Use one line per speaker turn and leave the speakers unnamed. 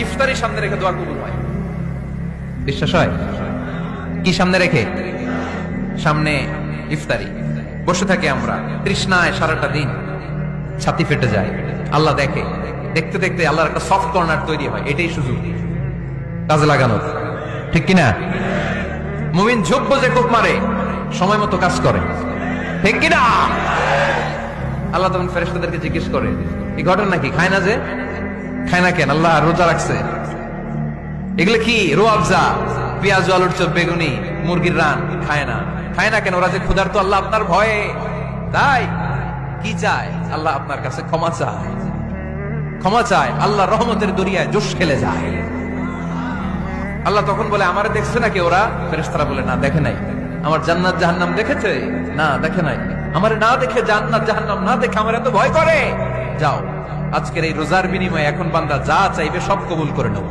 ইফতারি সামনে রেখে দোয়া কবুল হয়। বিশ্বাস হয়? কি সামনে রেখে? সামনে ইফতারি। বসে থাকি আমরা তৃষ্ণায় সারাটা দিন, ছাতি ফেটে যায়। আল্লাহ দেখে, দেখতে দেখতে আল্লাহর একটা সফট কর্নার তৈরি হয়। এটাই সুযোগ কাজে লাগানোর, ঠিক কিনা? মুমিন ঝোপ যে কোপ মারে, সময় মতো কাজ করে, ঠিক কিনা? আল্লাহ তখন ফেরেশতাদেরকে জিজ্ঞেস করে, এই ঘটনা কি? খায় না যে? খায় না কেন? আল্লাহ রোজা রাখছে। এগুলো কি? রোয়াবজা, পেঁয়াজ, আলুর চপ, বেগুনি, মুরগির রান। খায় না। খায় না কেন? ওরা যে ক্ষুধার্ত, আল্লাহ আপনার ভয়ে। তাই কি চায়? আল্লাহ আপনার কাছে ক্ষমা চায়, ক্ষমা চায়। আল্লাহ রহমতের দরিয়ায় জোশ খেলে যায়। আল্লাহ তখন বলে, আমারে দেখছে নাকি ওরা? ফেরেশতারা বলে, না দেখে নাই। আমার জান্নাত জাহান্নাম দেখেছে? না দেখে নাই। আমারে না দেখে, জান্নাত জাহান্নাম না দেখে আমার এত ভয় করে? যাও, আজকের এই রোজার বিনিময়ে এখন বান্দা যা চাইবে সব কবুল করে নেব।